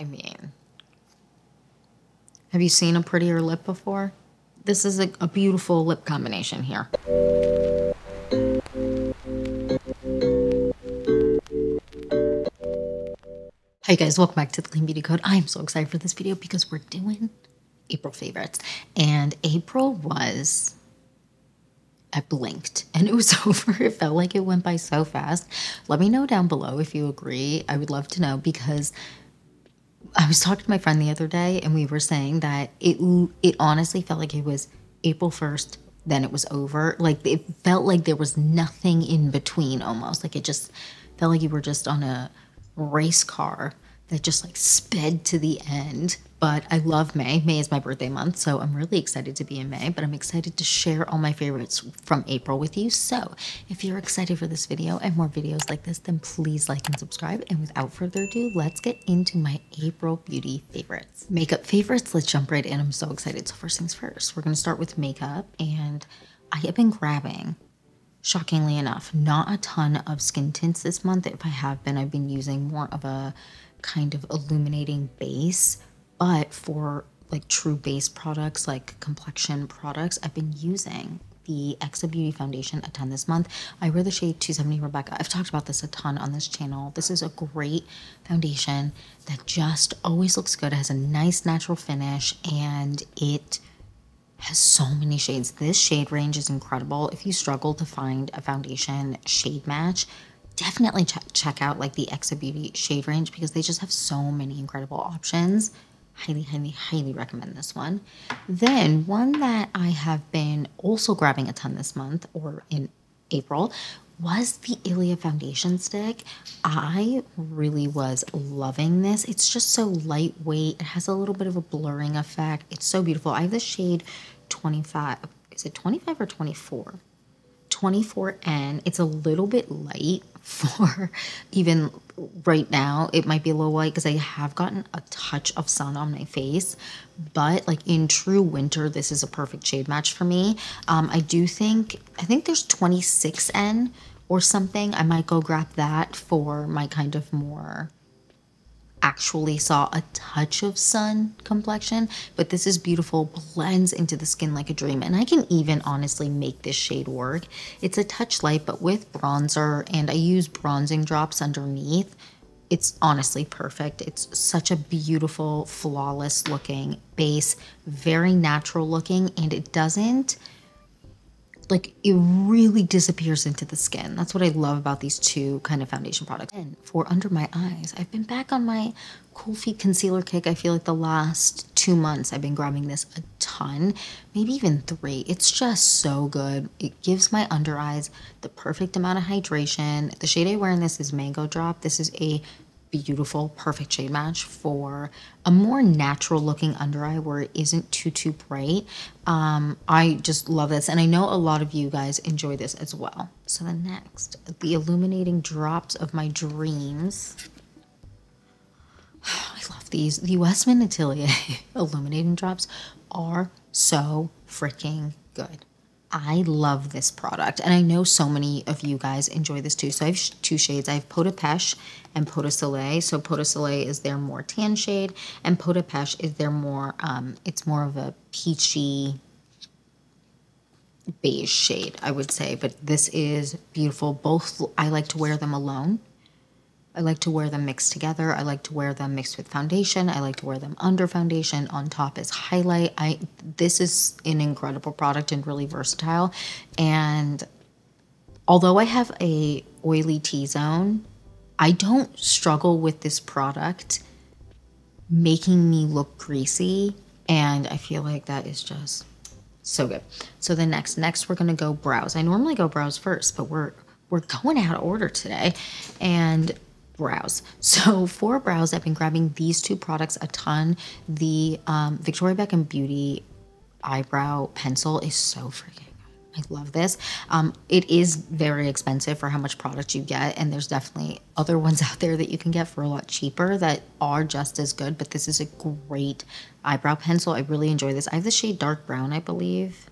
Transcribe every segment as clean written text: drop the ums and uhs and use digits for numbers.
I mean, have you seen a prettier lip before? This is a beautiful lip combination here. Hey guys, welcome back to the Clean Beauty Code. I'm so excited for this video because we're doing April favorites. And April was, I blinked and it was over. It felt like it went by so fast. Let me know down below if you agree. I would love to know, because I was talking to my friend the other day and we were saying that it honestly felt like it was April 1st, then it was over. Like it felt like there was nothing in between almost. Like it just felt like you were just on a race car that just like sped to the end. But I love May. May is my birthday month, so I'm really excited to be in May, but I'm excited to share all my favorites from April with you. So if you're excited for this video and more videos like this, then please like and subscribe. And without further ado, let's get into my April beauty favorites. Makeup favorites, let's jump right in. I'm so excited. So first things first, we're gonna start with makeup, and I have been grabbing, shockingly enough, not a ton of skin tints this month. If I have been, I've been using more of a kind of illuminating base. But for like true base products, like complexion products, I've been using the Exa Beauty foundation a ton this month. I wear the shade 270 Rebecca. I've talked about this a ton on this channel. This is a great foundation that just always looks good. It has a nice natural finish and it has so many shades. This shade range is incredible. If you struggle to find a foundation shade match, definitely check out like the Exa Beauty shade range, because they just have so many incredible options. Highly, highly, highly recommend this one. Then one that I have been also grabbing a ton this month, or in April, was the Ilia foundation stick. I really was loving this. It's just so lightweight. It has a little bit of a blurring effect. It's so beautiful. I have the shade 25. Is it 25 or 24? 24N. It's a little bit light for even right now. It might be a little light because I have gotten a touch of sun on my face, but like in true winter, this is a perfect shade match for me. I think there's 26N or something. I might go grab that for my kind of more actually saw a touch of sun complexion, but this is beautiful, blends into the skin like a dream, and I can even honestly make this shade work. It's a touch light, but with bronzer, and I use bronzing drops underneath. It's honestly perfect. It's such a beautiful, flawless looking base, very natural looking, and it doesn't, like, it really disappears into the skin. That's what I love about these two kind of foundation products. And for under my eyes, I've been back on my Cool Feet concealer kick. I feel like the last 2 months I've been grabbing this a ton, maybe even 3. It's just so good. It gives my under eyes the perfect amount of hydration. The shade I wear in this is Mango Drop. This is a beautiful, perfect shade match for a more natural looking under eye where it isn't too bright. I just love this, and I know a lot of you guys enjoy this as well. So the next, the illuminating drops of my dreams. I love these. The Westman Atelier illuminating drops are so freaking good. I love this product, and I know so many of you guys enjoy this too. So I have 2 shades. I have Peau de Pêche and Peau de Soleil. So Peau de Soleil is their more tan shade, and Peau de Pêche is their more, it's more of a peachy beige shade, I would say. But this is beautiful. Both, I like to wear them alone. I like to wear them mixed together. I like to wear them mixed with foundation. I like to wear them under foundation. On top is highlight. This is an incredible product and really versatile. And although I have a oily T-zone, I don't struggle with this product making me look greasy. And I feel like that is just so good. So the next we're gonna go brows. I normally go brows first, but we're going out of order today. And brows. So for brows, I've been grabbing these 2 products a ton. The Victoria Beckham Beauty eyebrow pencil is so freaking good. I love this. It is very expensive for how much product you get, and there's definitely other ones out there that you can get for a lot cheaper that are just as good, but this is a great eyebrow pencil. I really enjoy this. I have the shade dark brown, I believe.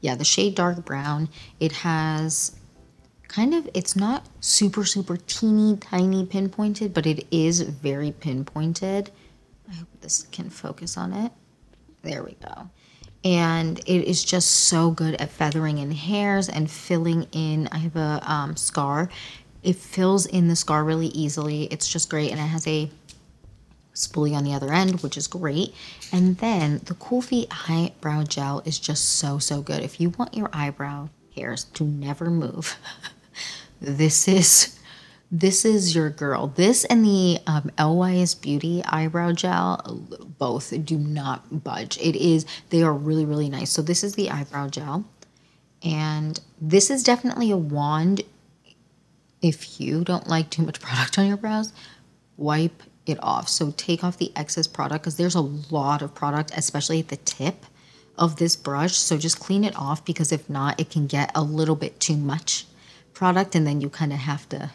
Yeah, the shade dark brown. It has kind of, it's not super, super teeny tiny pinpointed, but it is very pinpointed. I hope this can focus on it. There we go. And it is just so good at feathering in hairs and filling in. I have a scar. It fills in the scar really easily. It's just great. And it has a spoolie on the other end, which is great. And then the Cool Feet eyebrow gel is just so, so good. If you want your eyebrow hairs to never move, this is your girl. This and the LYS Beauty eyebrow gel, both do not budge. They are really, really nice. So this is the eyebrow gel. And this is definitely a wand. If you don't like too much product on your brows, wipe it off. So take off the excess product, because there's a lot of product, especially at the tip of this brush. So just clean it off, because if not, it can get a little bit too much product, and then you kind of have to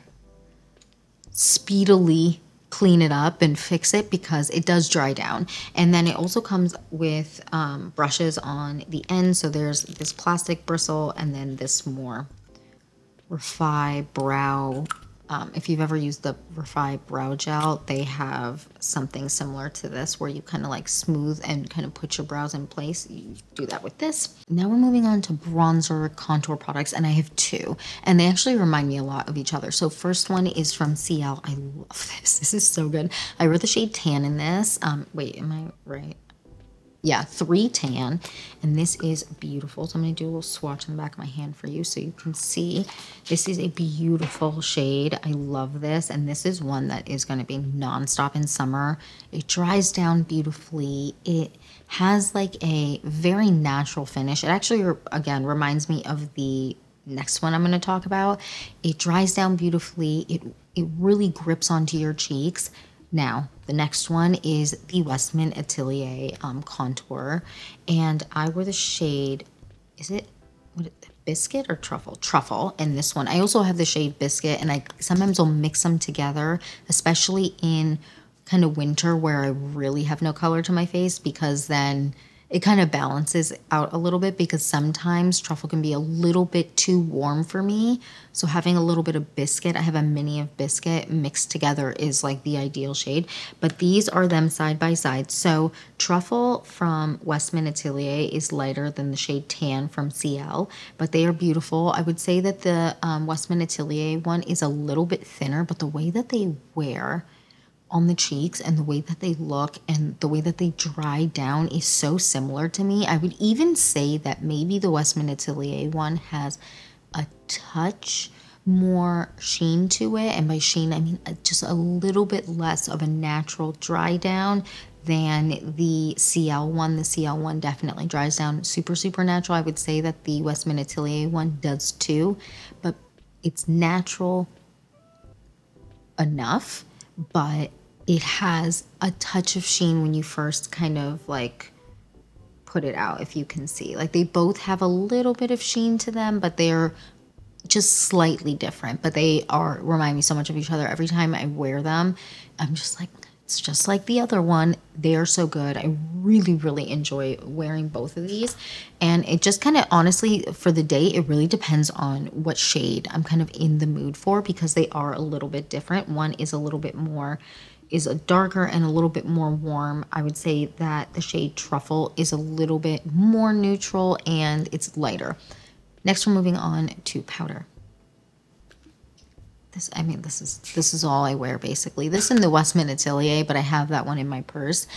speedily clean it up and fix it, because it does dry down. And then it also comes with brushes on the end. So there's this plastic bristle, and then this more Refi brow. If you've ever used the Refi brow gel, they have something similar to this where you kind of like smooth and kind of put your brows in place. You do that with this. Now we're moving on to bronzer contour products, and I have two, and they actually remind me a lot of each other. So first one is from CL. I love this. This is so good. I wear the shade Tan in this. Wait, am I right? Yeah, 3 Tan, and this is beautiful. So I'm going to do a little swatch on the back of my hand for you so you can see. This is a beautiful shade. I love this, and this is one that is going to be nonstop in summer. It dries down beautifully. It has like a very natural finish. It actually, again, reminds me of the next one I'm going to talk about. It dries down beautifully. It really grips onto your cheeks. Now, the next one is the Westman Atelier contour, and I wear the shade, is it Biscuit or Truffle? Truffle in this one. I also have the shade Biscuit, and I sometimes will mix them together, especially in kind of winter where I really have no color to my face, because then it kind of balances out a little bit, because sometimes Truffle can be a little bit too warm for me. So having a little bit of Biscuit, I have a mini of Biscuit mixed together, is like the ideal shade. But these are them side by side. So Truffle from Westman Atelier is lighter than the shade Tan from CL, but they are beautiful. I would say that the Westman Atelier one is a little bit thinner, but the way that they wear on the cheeks and the way that they look and the way that they dry down is so similar to me. I would even say that maybe the Westman Atelier one has a touch more sheen to it. And by sheen, I mean just a little bit less of a natural dry down than the CL one. The CL one definitely dries down super, super natural. I would say that the Westman Atelier one does too, but it's natural enough, but it has a touch of sheen when you first kind of like put it out, if you can see. Like they both have a little bit of sheen to them, but they're just slightly different. But they remind me so much of each other. Every time I wear them, I'm just like, it's just like the other one. They are so good. I really, really enjoy wearing both of these. And it just kind of, honestly, for the day, it really depends on what shade I'm kind of in the mood for, because they are a little bit different. One is a little bit more, is a darker and a little bit more warm. I would say that the shade Truffle is a little bit more neutral and it's lighter. Next, we're moving on to powder. This is all I wear basically. This in the Westman Atelier, but I have that one in my purse.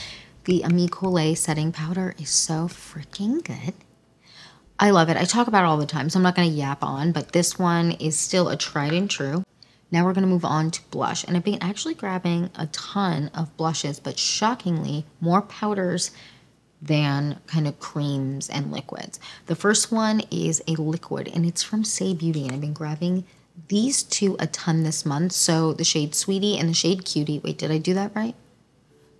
The Ami Collet setting powder is so freaking good. I love it. I talk about it all the time, so I'm not going to yap on, but this one is still a tried and true. Now we're going to move on to blush, and I've been actually grabbing a ton of blushes, but shockingly more powders than kind of creams and liquids. The first one is a liquid, and it's from Say Beauty, and I've been grabbing these two a ton this month. So the shade Sweetie and the shade Cutie. Wait, did I do that right?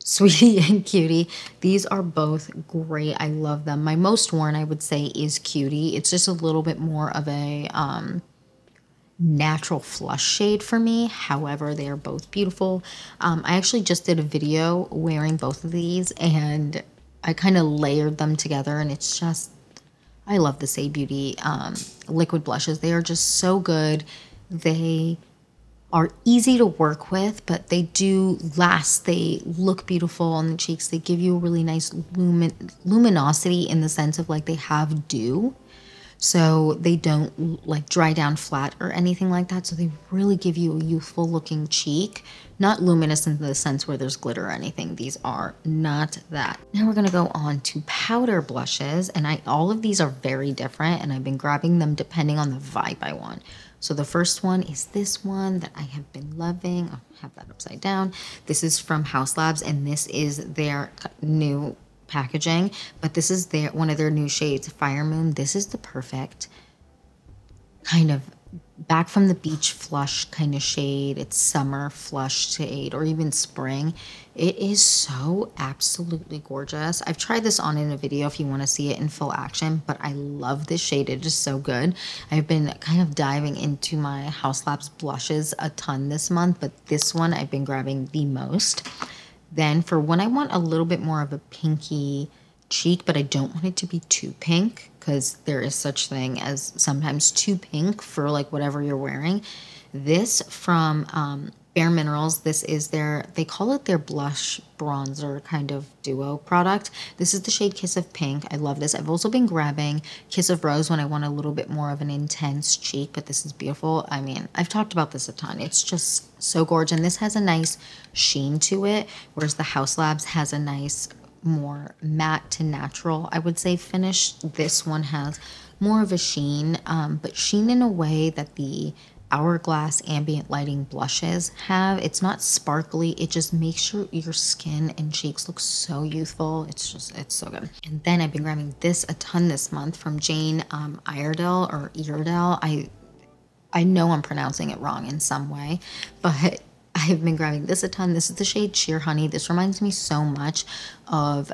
Sweetie and Cutie. These are both great. I love them. My most worn, I would say, is Cutie. It's just a little bit more of a natural flush shade for me. However, they are both beautiful. I actually just did a video wearing both of these, and I kind of layered them together, and it's just I love the Say Beauty liquid blushes. They are just so good. They are easy to work with, but they do last. They look beautiful on the cheeks. They give you a really nice luminosity in the sense of like they have dew. So they don't like dry down flat or anything like that. So they really give you a youthful looking cheek. Not luminous in the sense where there's glitter or anything. These are not that. Now we're going to go on to powder blushes. And all of these are very different. And I've been grabbing them depending on the vibe I want. So the first one is this one that I have been loving. I'll have that upside down. This is from House Labs. And this is their new packaging, but this is one of their new shades, Fire Moon. This is the perfect kind of back from the beach flush kind of shade. It's summer flush shade or even spring. It is so absolutely gorgeous. I've tried this on in a video if you want to see it in full action, but I love this shade. It is so good. I've been kind of diving into my House Labs blushes a ton this month, but this one I've been grabbing the most. Then for when I want a little bit more of a pinky cheek, but I don't want it to be too pink because there is such thing as sometimes too pink for like whatever you're wearing. This from Bare Minerals, this is they call it their blush bronzer kind of duo product. This is the shade Kiss of Pink. I love this. I've also been grabbing Kiss of Rose when I want a little bit more of an intense cheek, but this is beautiful. I mean, I've talked about this a ton. It's just so gorgeous. And this has a nice sheen to it, whereas the House Labs has a nice, more matte to natural, I would say, finish. This one has more of a sheen, but sheen in a way that the Hourglass ambient lighting blushes have. It's not sparkly. It just makes your skin and cheeks look so youthful. It's so good. And then I've been grabbing this a ton this month from Jane Iredale or Iredale. I know I'm pronouncing it wrong in some way, but I've been grabbing this a ton. This is the shade Sheer Honey. This reminds me so much of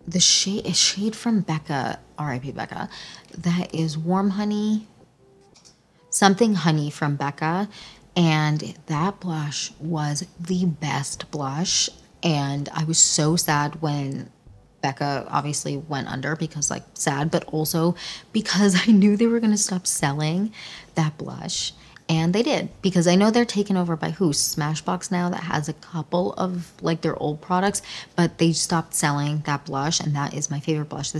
the shade from Becca, R.I.P. Becca, that is Warm Honey. Something Honey from Becca, and that blush was the best blush. And I was so sad when Becca obviously went under, because like sad, but also because I knew they were going to stop selling that blush. And they did, because I know they're taken over by who? Smashbox now, that has a couple of like their old products, but they stopped selling that blush, and that is my favorite blush.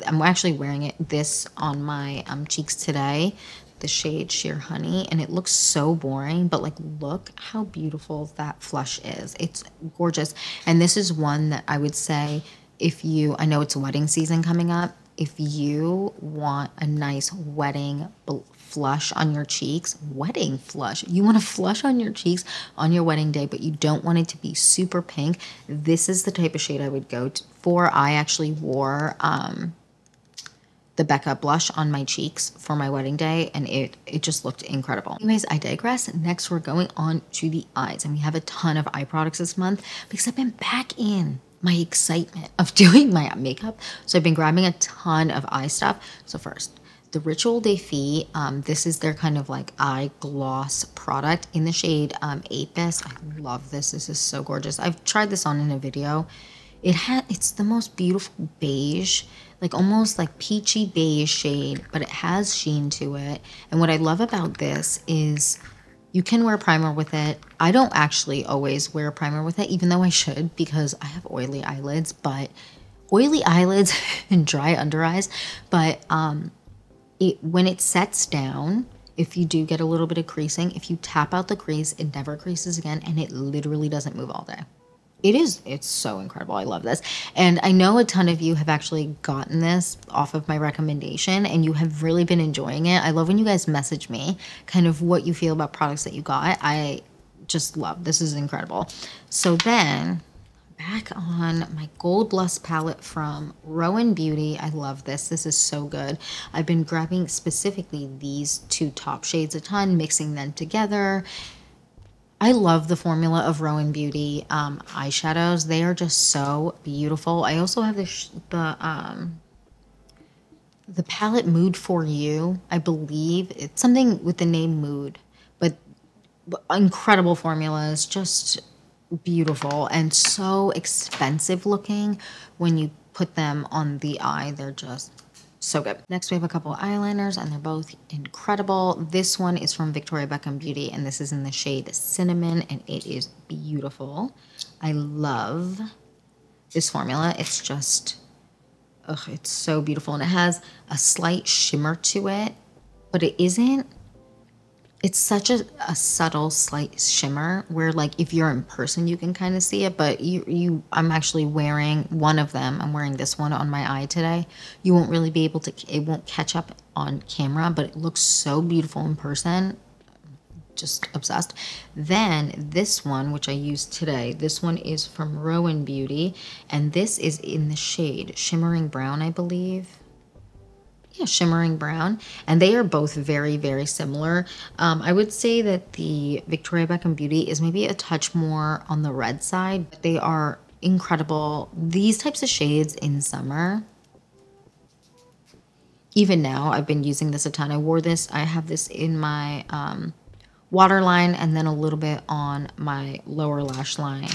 I'm actually wearing this on my cheeks today, the shade Sheer Honey, and it looks so boring, but like look how beautiful that flush is. It's gorgeous. And this is one that I would say, I know it's wedding season coming up, if you want a nice wedding flush on your cheeks, wedding flush, you want to flush on your cheeks on your wedding day, but you don't want it to be super pink, this is the type of shade I would go for. I actually wore the Becca blush on my cheeks for my wedding day, and it just looked incredible. Anyways, I digress. Next, we're going on to the eyes, and we have a ton of eye products this month because I've been back in my excitement of doing my makeup. So I've been grabbing a ton of eye stuff. So first, the Ritual de Fille. This is their kind of like eye gloss product in the shade Apis. I love this. This is so gorgeous. I've tried this on in a video. It's the most beautiful beige, like almost like peachy beige shade, but it has sheen to it. And what I love about this is you can wear primer with it. I don't actually always wear a primer with it, even though I should, because I have oily eyelids, and dry under eyes. But when it sets down, if you do get a little bit of creasing, if you tap out the crease, it never creases again, and it literally doesn't move all day. It's so incredible. I love this. And I know a ton of you have actually gotten this off of my recommendation, and you have really been enjoying it. I love when you guys message me kind of what you feel about products that you got. I just love, this is incredible. So then back on my Gold Lust palette from Rowan Beauty. I love this. This is so good. I've been grabbing specifically these two top shades a ton, mixing them together. I love the formula of Rowan Beauty eyeshadows. They are just so beautiful. I also have the palette Mood for You. I believe it's something with the name Mood, but incredible formulas, just beautiful and so expensive looking when you put them on the eye. They're just So good. Next, we have a couple eyeliners, and they're both incredible. This one is from Victoria Beckham Beauty, and this is in the shade Cinnamon, and it is beautiful. I love this formula. It's just, ugh, it's so beautiful. And it has a slight shimmer to it, but it isn't. It's such a subtle, slight shimmer where, like, if you're in person, you can kind of see it. But I'm actually wearing one of them. I'm wearing this one on my eye today. You won't really be able to, it won't catch up on camera, but it looks so beautiful in person. Just obsessed. Then this one, which I used today, this one is from Rowan Beauty, and this is in the shade Shimmering Brown, I believe. Yeah, Shimmering Brown, and they are both very, very similar. I would say that the Victoria Beckham Beauty is maybe a touch more on the red side, but they are incredible. These types of shades in summer, even now, I've been using this a ton. I wore this, I have this in my waterline and then a little bit on my lower lash line.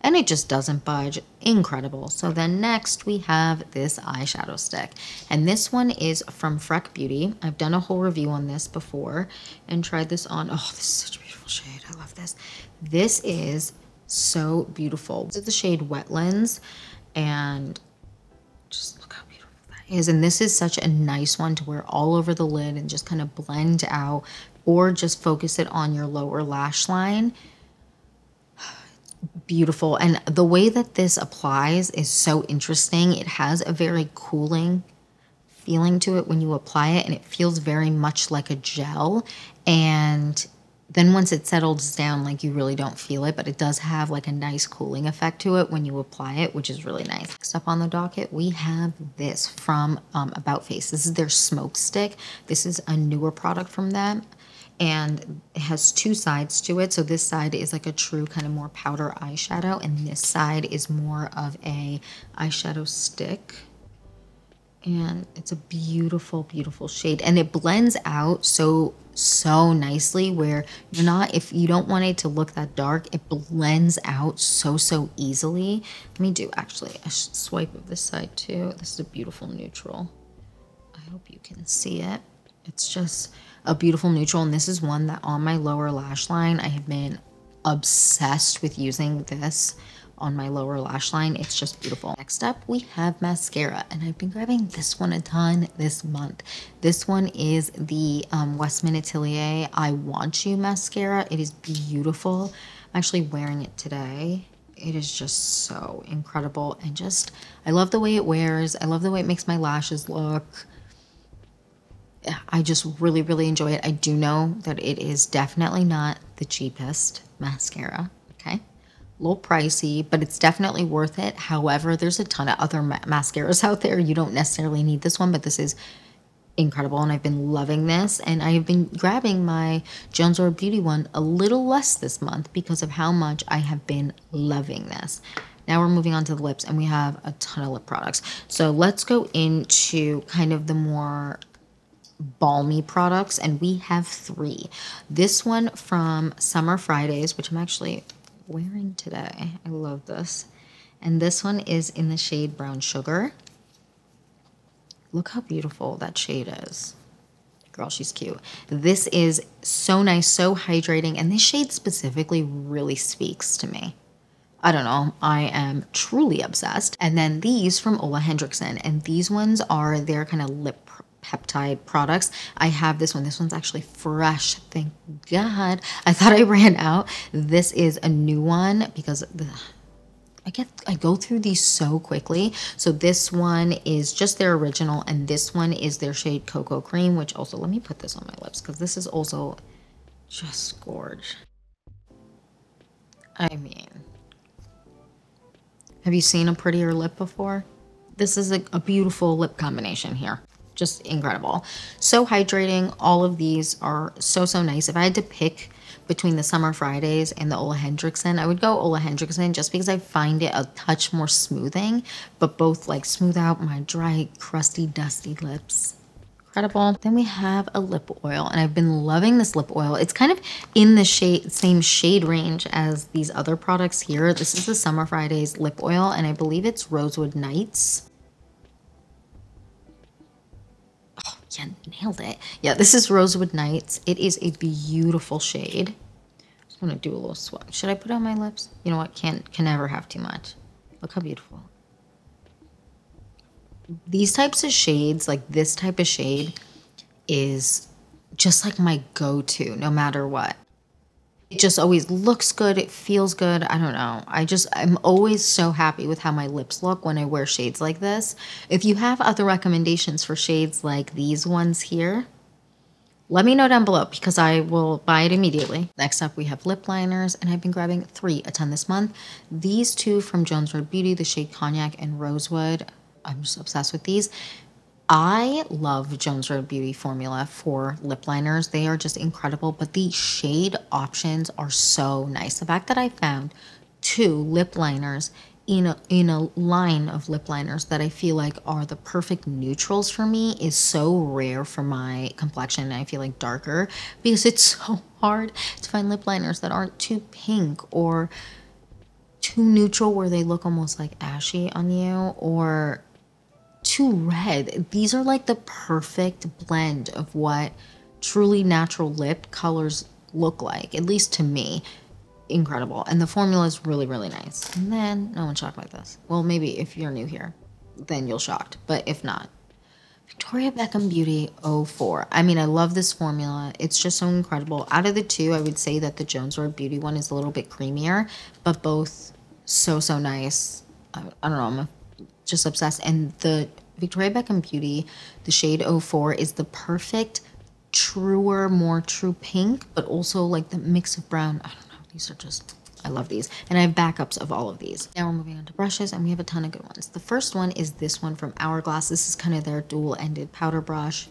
And it just doesn't budge. Incredible. So then next we have this eyeshadow stick. And this one is from Freck Beauty. I've done a whole review on this before and tried this on. Oh, this is such a beautiful shade. I love this. This is so beautiful. This is the shade Wetlands. And just look how beautiful that is. And this is such a nice one to wear all over the lid and just kind of blend out, or just focus it on your lower lash line. Beautiful. And the way that this applies is so interesting. It has a very cooling feeling to it when you apply it, and it feels very much like a gel. And then once it settles down, like, you really don't feel it, but it does have like a nice cooling effect to it when you apply it, which is really nice. Next up on the docket, we have this from About Face. This is their Smoke Stick. This is a newer product from them, and it has two sides to it. So this side is like a true kind of more powder eyeshadow, and this side is more of a eyeshadow stick. And it's a beautiful, beautiful shade, and it blends out so nicely where you're not, if you don't want it to look that dark, it blends out so easily. Let me do actually a swipe of this side too. This is a beautiful neutral. I hope you can see it. It's just a beautiful neutral, and this is one that on my lower lash line, I have been obsessed with using this on my lower lash line. It's just beautiful. Next up, we have mascara, and I've been grabbing this one a ton this month. This one is the Westman Atelier I Want You mascara. It is beautiful. I'm actually wearing it today. It is just so incredible, and just, I love the way it wears. I love the way it makes my lashes look. I just really, really enjoy it. I do know that it is definitely not the cheapest mascara, okay? A little pricey, but it's definitely worth it. However, there's a ton of other mascaras out there. You don't necessarily need this one, but this is incredible, and I've been loving this. And I have been grabbing my Jones Road Beauty one a little less this month because of how much I have been loving this. Now we're moving on to the lips, and we have a ton of lip products. So let's go into kind of the more balmy products, and we have three. This one from Summer Fridays, which I'm actually wearing today. I love this. And this one is in the shade Brown Sugar. Look how beautiful that shade is. Girl, she's cute. This is so nice, so hydrating, and this shade specifically really speaks to me. I don't know, I am truly obsessed. And then these from Ole Henriksen, and these ones are their kind of lip peptide products. I have this one. This one's actually fresh. Thank God. I thought I ran out. This is a new one because I go through these so quickly. So this one is just their original, and this one is their shade Cocoa Cream, which also, let me put this on my lips because this is also just gorge. I mean, have you seen a prettier lip before? This is a beautiful lip combination here. Just incredible. So hydrating. All of these are so nice. If I had to pick between the Summer Fridays and the Ole Henriksen, I would go Ole Henriksen just because I find it a touch more smoothing, but both like smooth out my dry, crusty, dusty lips. Incredible. Then we have a lip oil, and I've been loving this lip oil. It's kind of in the same shade range as these other products here. This is the Summer Fridays lip oil, and I believe it's Rosewood Nights. Yeah, nailed it. Yeah, this is Rosewood Nights. It is a beautiful shade. I'm gonna do a little swatch. Should I put it on my lips? You know what? Can never have too much. Look how beautiful. These types of shades, like this type of shade, is just like my go-to no matter what. It just always looks good. It feels good. I don't know. I'm always so happy with how my lips look when I wear shades like this. If you have other recommendations for shades like these ones here, let me know down below because I will buy it immediately. Next up, we have lip liners, and I've been grabbing 3 a ton this month. These two from Jones Road Beauty, the shade Cognac and Rosewood. I'm just obsessed with these. I love Jones Road Beauty formula for lip liners. They are just incredible, but the shade options are so nice. The fact that I found 2 lip liners in a line of lip liners that I feel like are the perfect neutrals for me is so rare for my complexion, and I feel like darker, because it's so hard to find lip liners that aren't too pink or too neutral where they look almost like ashy on you, or too red. These are like the perfect blend of what truly natural lip colors look like, at least to me. Incredible. And the formula is really, really nice. And then no one's shocked by this. Well, maybe if you're new here, then you're shocked. But if not, Victoria Beckham Beauty 04. I mean, I love this formula. It's just so incredible. Out of the two, I would say that the Jones Road Beauty one is a little bit creamier, but both so, so nice. I don't know. I'm just obsessed. And the Victoria Beckham Beauty, the shade 04, is the perfect, truer, more true pink, but also like the mix of brown. I don't know. These are just, I love these. And I have backups of all of these. Now we're moving on to brushes, and we have a ton of good ones. The first one is this one from Hourglass. This is kind of their dual-ended powder brush.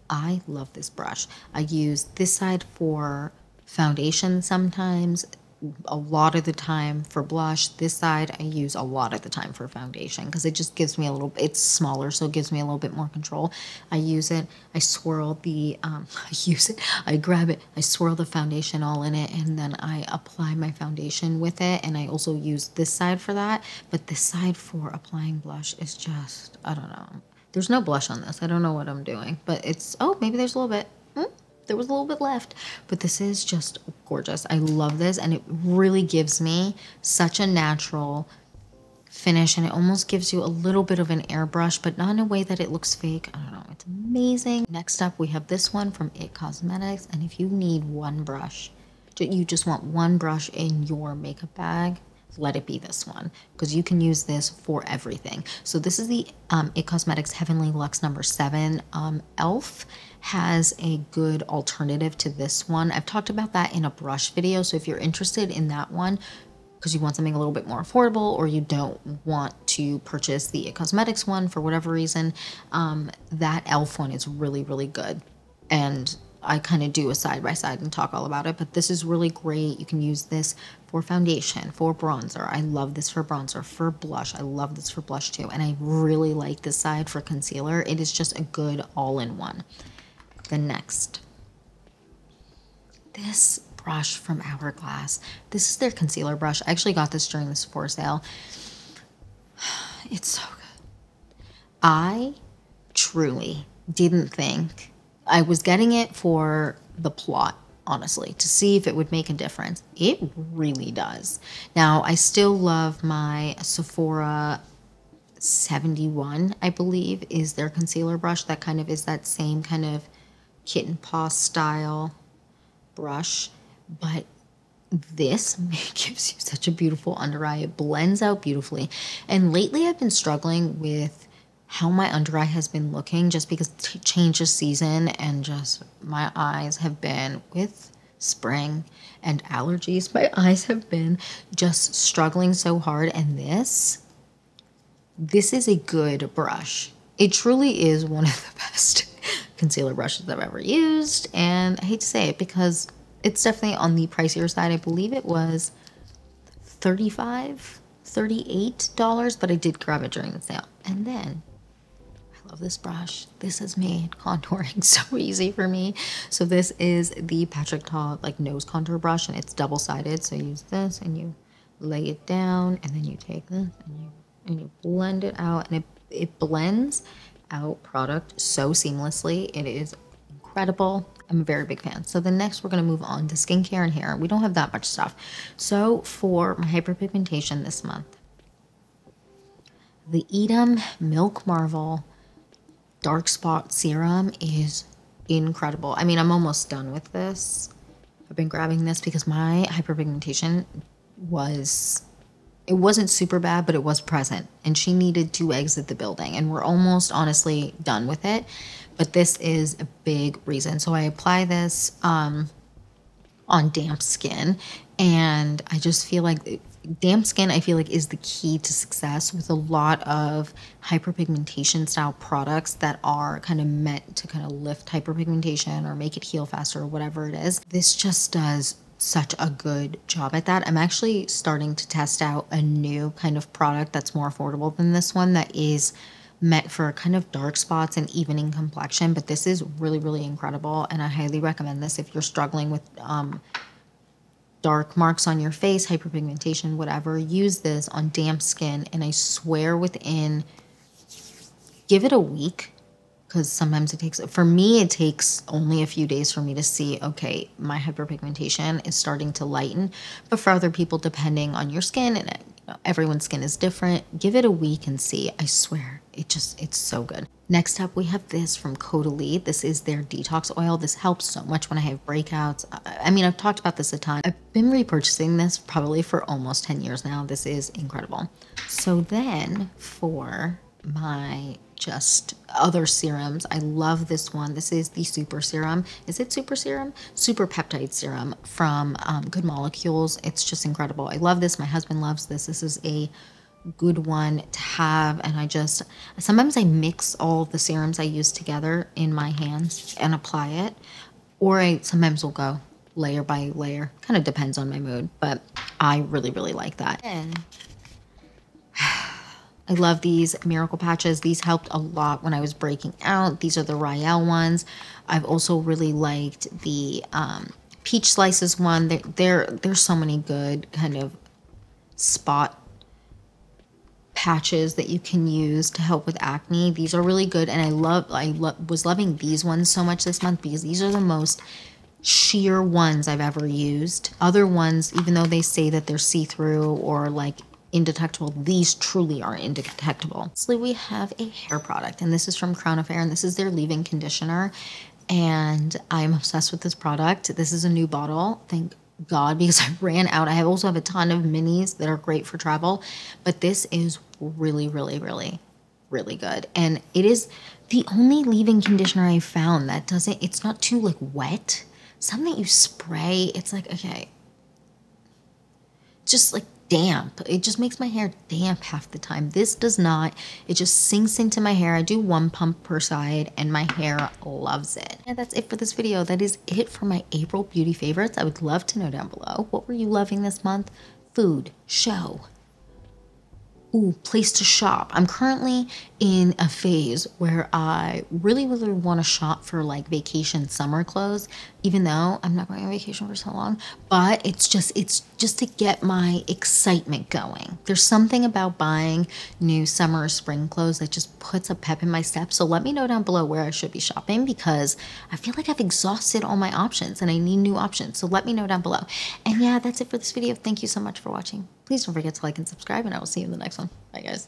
I love this brush. I use this side for foundation sometimes, a lot of the time for blush. This side I use a lot of the time for foundation because it just gives me a little, it's smaller, so it gives me a little bit more control. I use it, I swirl the, I grab it, I swirl the foundation all in it, and then I apply my foundation with it, and I also use this side for that, but this side for applying blush is just, I don't know. There's no blush on this. I don't know what I'm doing, but it's, oh, maybe there's a little bit. There was a little bit left, but this is just gorgeous. I love this, and it really gives me such a natural finish, and it almost gives you a little bit of an airbrush, but not in a way that it looks fake. I don't know. It's amazing. Next up, we have this one from It Cosmetics, and if you need one brush, you just want one brush in your makeup bag, let it be this one, because you can use this for everything. So this is the It Cosmetics Heavenly Luxe number 7. e.l.f. has a good alternative to this one. I've talked about that in a brush video, so if you're interested in that one because you want something a little bit more affordable, or you don't want to purchase the It Cosmetics one for whatever reason, that e.l.f. one is really, really good. And I kind of do a side-by-side and talk all about it, but this is really great. You can use this for foundation, for bronzer. I love this for bronzer, for blush. I love this for blush too. And I really like this side for concealer. It is just a good all-in-one. The next, this brush from Hourglass. This is their concealer brush. I actually got this during the Sephora sale. It's so good. I truly didn't think I was getting it for the plot, honestly, to see if it would make a difference. It really does. Now, I still love my Sephora 71, I believe, is their concealer brush. That kind of is that same kind of kitten paw style brush, but this gives you such a beautiful under eye. It blends out beautifully. And lately I've been struggling with how my under eye has been looking, just because change of season and just my eyes have been with spring and allergies. My eyes have been just struggling so hard, and this is a good brush. It truly is one of the best concealer brushes I've ever used, and I hate to say it because it's definitely on the pricier side. I believe it was $35, $38, but I did grab it during the sale. And then I love this brush. This has made contouring so easy for me. So this is the Patrick Ta like nose contour brush, and it's double-sided. So you use this and you lay it down, and then you take this and you blend it out, and it blends out product so seamlessly. It is incredible. I'm a very big fan. So the next we're going to move on to skincare and hair. We don't have that much stuff. So for my hyperpigmentation this month, the Edam Milk Marvel Dark Spot Serum is incredible. I mean, I'm almost done with this. I've been grabbing this because my hyperpigmentation it wasn't super bad, but it was present. And she needed to exit the building. And we're almost honestly done with it. But this is a big reason. So I apply this on damp skin. And I just feel like damp skin, I feel like, is the key to success with a lot of hyperpigmentation style products that are kind of meant to kind of lift hyperpigmentation or make it heal faster or whatever it is. This just does such a good job at that. I'm actually starting to test out a new kind of product that's more affordable than this one, that is meant for kind of dark spots and evening complexion. But this is really, really incredible. And I highly recommend this if you're struggling with dark marks on your face, hyperpigmentation, whatever. Use this on damp skin, and I swear within, give it a week, because sometimes for me, it takes only a few days for me to see, okay, my hyperpigmentation is starting to lighten. But for other people, depending on your skin, and everyone's skin is different, give it a week and see. I swear, it's so good. Next up, we have this from Caudalie. This is their detox oil. This helps so much when I have breakouts. I mean, I've talked about this a ton. I've been repurchasing this probably for almost 10 years now. This is incredible. So then for my just other serums, I love this one. This is the super serum. Is it super serum? Super peptide serum from Good Molecules. It's just incredible. I love this. My husband loves this. This is a good one to have. And sometimes I mix all the serums I use together in my hands and apply it, or I sometimes will go layer by layer. Kind of depends on my mood, but I really, really like that. And I love these miracle patches. These helped a lot when I was breaking out. These are the Riel ones. I've also really liked the peach slices one. There's so many good kind of spot patches that you can use to help with acne. These are really good, and I was loving these ones so much this month because these are the most sheer ones I've ever used. Other ones, even though they say that they're see-through or like indetectable, these truly are indetectable. So we have a hair product, and this is from Crown Affair, and this is their leave-in conditioner, and I'm obsessed with this product. This is a new bottle, thank God, because I ran out. I also have a ton of minis that are great for travel, but this is really, really, really, really good. And it is the only leave-in conditioner I found that it's not too like wet. Something that you spray, it's like, okay, just like damp. It just makes my hair damp half the time. This does not. It just sinks into my hair. I do 1 pump per side and my hair loves it. And that's it for this video. That is it for my April beauty favorites. I would love to know down below, what were you loving this month? Food, show, place to shop. I'm currently in a phase where I really, really want to shop for like vacation summer clothes, even though I'm not going on vacation for so long, but it's just to get my excitement going. There's something about buying new summer or spring clothes that just puts a pep in my step. So let me know down below where I should be shopping, because I feel like I've exhausted all my options and I need new options. So let me know down below. And yeah, that's it for this video. Thank you so much for watching. Please don't forget to like and subscribe, and I will see you in the next one. Bye, guys.